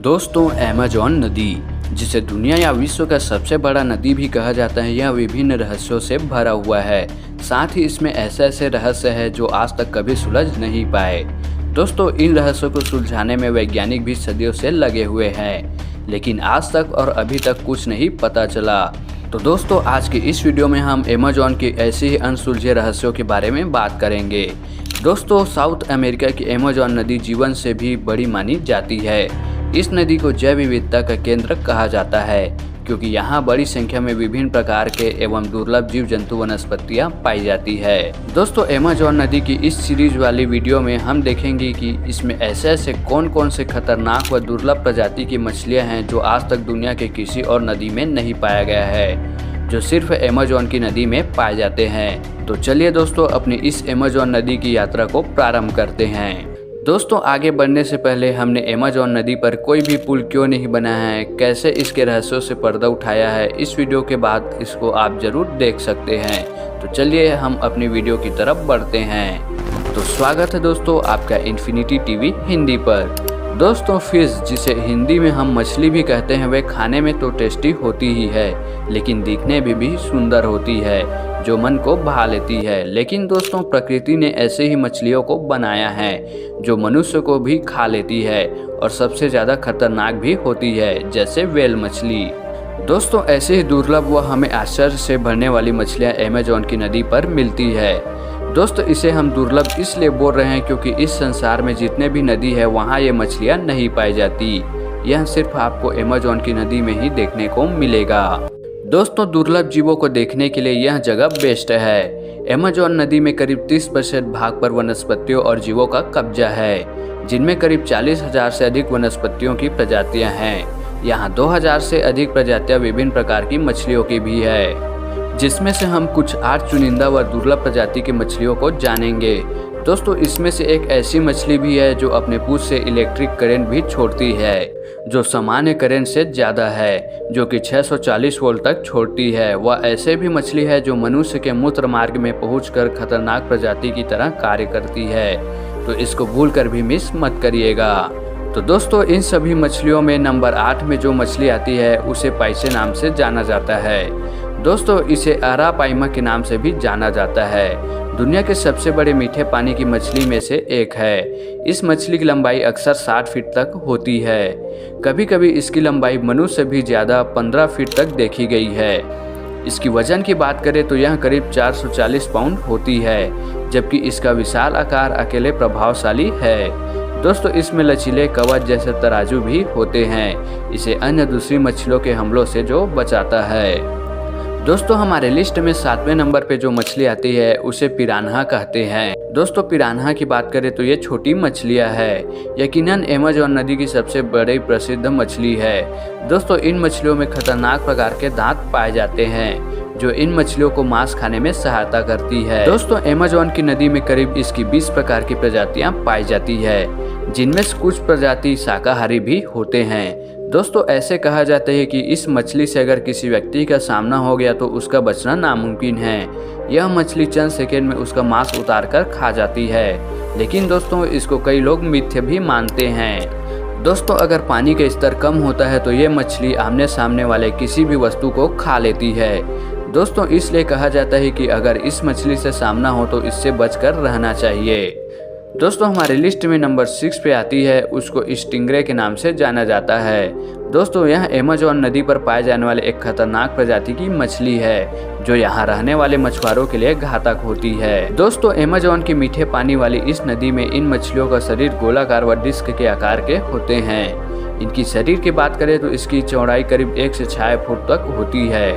दोस्तों, अमेज़न नदी, जिसे दुनिया या विश्व का सबसे बड़ा नदी भी कहा जाता है, यह विभिन्न रहस्यों से भरा हुआ है। साथ ही इसमें ऐसे ऐसे रहस्य हैं जो आज तक कभी सुलझ नहीं पाए। दोस्तों, इन रहस्यों को सुलझाने में वैज्ञानिक भी सदियों से लगे हुए हैं, लेकिन आज तक और अभी तक कुछ नहीं पता चला। तो दोस्तों, आज की इस वीडियो में हम अमेज़न की ऐसे ही अनसुलझे रहस्यों के बारे में बात करेंगे। दोस्तों, साउथ अमेरिका की अमेज़न नदी जीवन से भी बड़ी मानी जाती है। इस नदी को जैव विविधता का केंद्र कहा जाता है, क्योंकि यहाँ बड़ी संख्या में विभिन्न प्रकार के एवं दुर्लभ जीव जंतु वनस्पतियाँ पाई जाती है। दोस्तों, अमेज़न नदी की इस सीरीज वाली वीडियो में हम देखेंगे कि इसमें ऐसे ऐसे कौन कौन से खतरनाक व दुर्लभ प्रजाति की मछलियाँ हैं जो आज तक दुनिया के किसी और नदी में नहीं पाया गया है, जो सिर्फ अमेज़न की नदी में पाए जाते हैं। तो चलिए दोस्तों, अपनी इस अमेज़न नदी की यात्रा को प्रारंभ करते हैं। दोस्तों, आगे बढ़ने से पहले हमने अमेज़न नदी पर कोई भी पुल क्यों नहीं बनाया है, कैसे इसके रहस्यों से पर्दा उठाया है, इस वीडियो के बाद इसको आप जरूर देख सकते हैं। तो चलिए हम अपनी वीडियो की तरफ बढ़ते हैं। तो स्वागत है दोस्तों आपका इन्फिनिटी टीवी हिंदी पर। दोस्तों, फिश, जिसे हिंदी में हम मछली भी कहते हैं, वह खाने में तो टेस्टी होती ही है, लेकिन दिखने में भी सुंदर होती है, जो मन को भा लेती है। लेकिन दोस्तों, प्रकृति ने ऐसे ही मछलियों को बनाया है जो मनुष्य को भी खा लेती है और सबसे ज़्यादा खतरनाक भी होती है, जैसे व्हेल मछली। दोस्तों, ऐसे ही दुर्लभ व हमें आश्चर्य से भरने वाली मछलियाँ अमेज़न की नदी पर मिलती है। दोस्तों, इसे हम दुर्लभ इसलिए बोल रहे हैं क्योंकि इस संसार में जितने भी नदी है वहाँ ये मछलियाँ नहीं पाई जाती। यह सिर्फ आपको अमेज़न की नदी में ही देखने को मिलेगा। दोस्तों, दुर्लभ जीवों को देखने के लिए यह जगह बेस्ट है। अमेज़न नदी में करीब 30% भाग पर वनस्पतियों और जीवों का कब्जा है, जिनमें करीब 40,000 से अधिक वनस्पतियों की प्रजातियां हैं। यहाँ 2,000 से अधिक प्रजातियां विभिन्न प्रकार की मछलियों की भी है, जिसमें से हम कुछ 8 चुनिंदा व दुर्लभ प्रजाति की मछलियों को जानेंगे। दोस्तों, इसमें से एक ऐसी मछली भी है जो अपने पूंछ से इलेक्ट्रिक करंट भी छोड़ती है, जो सामान्य करंट से ज़्यादा है, जो कि 640 वोल्ट तक छोड़ती है। वह ऐसे भी मछली है जो मनुष्य के मूत्र मार्ग में पहुंचकर खतरनाक प्रजाति की तरह कार्य करती है, तो इसको भूलकर भी मिस मत करिएगा। तो दोस्तों, इन सभी मछलियों में नंबर 8 में जो मछली आती है उसे पाइसे नाम से जाना जाता है। दोस्तों, इसे अरापाइमा के नाम से भी जाना जाता है। दुनिया के सबसे बड़े मीठे पानी की मछली में से एक है। इस मछली की लंबाई अक्सर 60 फीट तक होती है। कभी कभी इसकी लंबाई मनुष्य से भी ज़्यादा 15 फीट तक देखी गई है। इसकी वजन की बात करें तो यह करीब 440 पाउंड होती है, जबकि इसका विशाल आकार अकेले प्रभावशाली है। दोस्तों, इसमें लचीले कवच जैसे तराजू भी होते हैं, इसे अन्य दूसरी मछलियों के हमलों से जो बचाता है। दोस्तों, हमारे लिस्ट में 7वें नंबर पे जो मछली आती है उसे पिरान्हा कहते हैं। दोस्तों, पिरान्हा की बात करें तो ये छोटी मछलियाँ है, यकीनन अमेज़न नदी की सबसे बड़ी प्रसिद्ध मछली है। दोस्तों, इन मछलियों में खतरनाक प्रकार के दांत पाए जाते हैं, जो इन मछलियों को मांस खाने में सहायता करती है। दोस्तों, अमेज़न की नदी में करीब इसकी 20 प्रकार की प्रजातियाँ पाई जाती है, जिनमें से कुछ प्रजाति शाकाहारी भी होते हैं। दोस्तों, ऐसे कहा जाता है कि इस मछली से अगर किसी व्यक्ति का सामना हो गया तो उसका बचना नामुमकिन है। यह मछली चंद सेकंड में उसका मांस उतार कर खा जाती है, लेकिन दोस्तों, इसको कई लोग मिथ्या भी मानते हैं। दोस्तों, अगर पानी का स्तर कम होता है तो ये मछली आमने सामने वाले किसी भी वस्तु को खा लेती है। दोस्तों, इसलिए कहा जाता है कि अगर इस मछली से सामना हो तो इससे बचकर रहना चाहिए। दोस्तों, हमारे लिस्ट में नंबर 6 पे आती है, उसको स्टिंगरे के नाम से जाना जाता है। दोस्तों, यह अमेज़न नदी पर पाए जाने वाले एक खतरनाक प्रजाति की मछली है, जो यहाँ रहने वाले मछुआरों के लिए घातक होती है। दोस्तों, अमेज़न की मीठे पानी वाली इस नदी में इन मछलियों का शरीर गोलाकार व डिस्क के आकार के होते हैं। इनकी शरीर की बात करें तो इसकी चौड़ाई करीब 1 से 6 फुट तक होती है।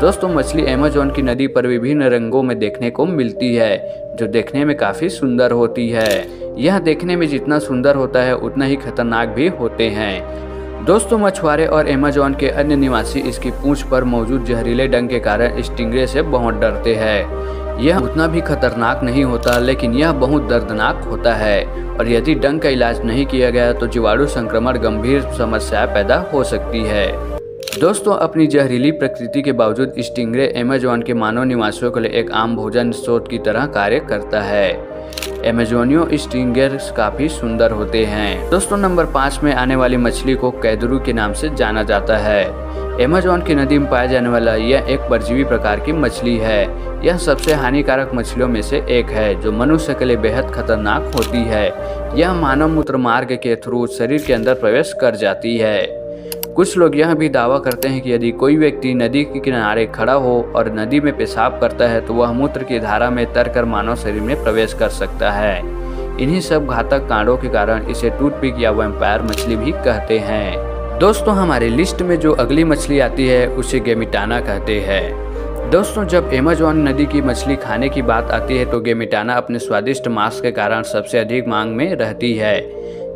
दोस्तों, मछली अमेज़न की नदी पर विभिन्न रंगों में देखने को मिलती है, जो देखने में काफ़ी सुंदर होती है। यह देखने में जितना सुंदर होता है उतना ही खतरनाक भी होते हैं। दोस्तों, मछुआरे और अमेज़न के अन्य निवासी इसकी पूंछ पर मौजूद जहरीले डंक के कारण स्टिंगरे से बहुत डरते हैं। यह उतना भी खतरनाक नहीं होता, लेकिन यह बहुत दर्दनाक होता है, और यदि डंक का इलाज नहीं किया गया तो जीवाणु संक्रमण गंभीर समस्या पैदा हो सकती है। दोस्तों, अपनी जहरीली प्रकृति के बावजूद स्टिंगरे अमेज़न के मानव निवासियों के लिए एक आम भोजन स्रोत की तरह कार्य करता है। अमेजोनियो स्टिंगर्स काफी सुंदर होते हैं। दोस्तों नंबर 5 में आने वाली मछली को कैदरू के नाम से जाना जाता है। अमेजोन की नदी में पाया जाने वाला यह एक परजीवी प्रकार की मछली है। यह सबसे हानिकारक मछलियों में से एक है जो मनुष्य के लिए बेहद खतरनाक होती है। यह मानव मूत्र मार्ग के थ्रू शरीर के अंदर प्रवेश कर जाती है। कुछ लोग यह भी दावा करते हैं कि यदि कोई व्यक्ति नदी के किनारे खड़ा हो और नदी में पेशाब करता है तो वह मूत्र की धारा में तरकर मानव शरीर में प्रवेश कर सकता है। इन्हीं सब घातक कांडों के कारण इसे टूथपिक या वैम्पायर मछली भी कहते हैं। दोस्तों हमारी लिस्ट में जो अगली मछली आती है उसे गेमिटाना कहते हैं। दोस्तों जब अमेजोन नदी की मछली खाने की बात आती है तो गेमिटाना अपने स्वादिष्ट मांस के कारण सबसे अधिक मांग में रहती है।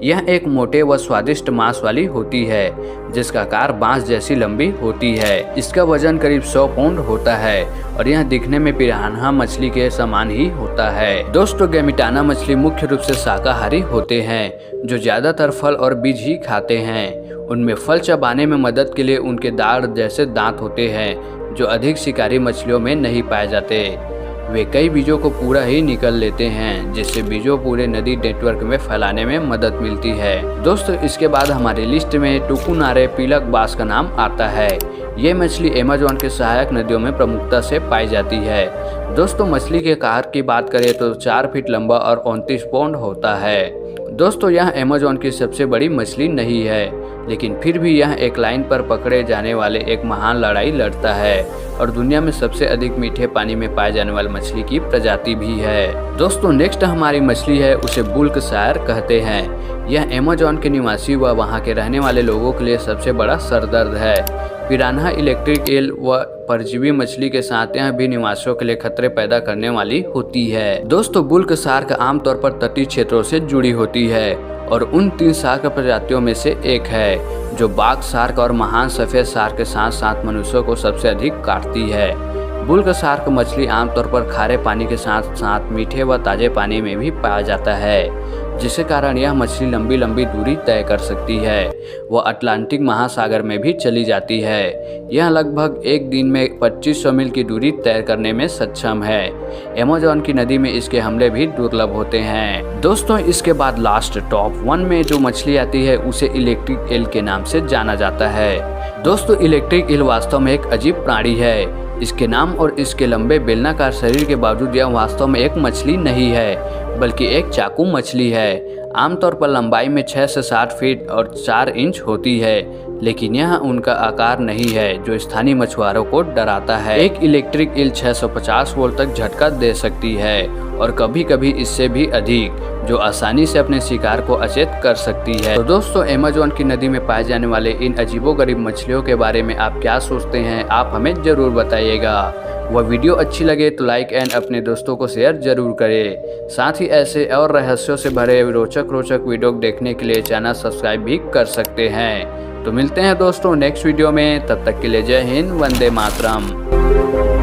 यह एक मोटे व स्वादिष्ट मांस वाली होती है जिसका आकार बांस जैसी लंबी होती है। इसका वजन करीब 100 पाउंड होता है और यह दिखने में पिरान्हा मछली के समान ही होता है। दोस्तों गेमिटाना मछली मुख्य रूप से शाकाहारी होते हैं जो ज्यादातर फल और बीज ही खाते हैं। उनमें फल चबाने में मदद के लिए उनके दाढ़ जैसे दांत होते हैं जो अधिक शिकारी मछलियों में नहीं पाए जाते। वे कई बीजों को पूरा ही निकल लेते हैं जिससे बीजों पूरे नदी नेटवर्क में फैलाने में मदद मिलती है। दोस्तों इसके बाद हमारी लिस्ट में टुकुनारे पीलक बास का नाम आता है। ये मछली अमेजोन के सहायक नदियों में प्रमुखता से पाई जाती है। दोस्तों मछली के आकार की बात करें तो 4 फीट लंबा और 29 पाउंड होता है। दोस्तों यह अमेजोन की सबसे बड़ी मछली नहीं है लेकिन फिर भी यह एक लाइन पर पकड़े जाने वाले एक महान लड़ाई लड़ता है और दुनिया में सबसे अधिक मीठे पानी में पाए जाने वाली मछली की प्रजाति भी है। दोस्तों नेक्स्ट हमारी मछली है उसे बुल्कशायर कहते हैं। यह अमेजोन के निवासी व वहां के रहने वाले लोगों के लिए सबसे बड़ा सरदर्द है। पिरान्हा, इलेक्ट्रिक ईल व परजीवी मछली के साथ यह भी निवासियों के लिए खतरे पैदा करने वाली होती है। दोस्तों बुल्क शार्क आमतौर पर तटीय क्षेत्रों से जुड़ी होती है और उन 3 शार्क प्रजातियों में से एक है जो बाघ शार्क और महान सफेद शार्क के साथ साथ मनुष्यों को सबसे अधिक काटती है। बुल्क शार्क मछली आमतौर पर खारे पानी के साथ साथ मीठे व ताजे पानी में भी पाया जाता है जिसके कारण यह मछली लंबी लंबी दूरी तय कर सकती है। वह अटलांटिक महासागर में भी चली जाती है। यह लगभग एक दिन में 2500 मील की दूरी तय करने में सक्षम है। अमेजोन की नदी में इसके हमले भी दुर्लभ होते हैं। दोस्तों इसके बाद लास्ट टॉप 1 में जो मछली आती है उसे इलेक्ट्रिक ईल के नाम से जाना जाता है। दोस्तों इलेक्ट्रिक ईल वास्तव में एक अजीब प्राणी है। इसके नाम और इसके लंबे बेलनाकार शरीर के बावजूद यह वास्तव में एक मछली नहीं है बल्कि एक चाकू मछली है। आमतौर पर लंबाई में 6 से 7 फीट और 4 इंच होती है लेकिन यह उनका आकार नहीं है जो स्थानीय मछुआरों को डराता है। एक इलेक्ट्रिक ईल 650 वोल्ट तक झटका दे सकती है और कभी कभी इससे भी अधिक जो आसानी से अपने शिकार को अचेत कर सकती है। तो दोस्तों अमेजोन की नदी में पाए जाने वाले इन अजीबोगरीब मछलियों के बारे में आप क्या सोचते हैं आप हमें जरूर बताइएगा। वह वीडियो अच्छी लगे तो लाइक एंड अपने दोस्तों को शेयर जरूर करें। साथ ही ऐसे और रहस्यों से भरे रोचक वीडियो देखने के लिए चैनल सब्सक्राइब भी कर सकते हैं। तो मिलते हैं दोस्तों नेक्स्ट वीडियो में, तब तक के लिए जय हिंद, वंदे मातरम।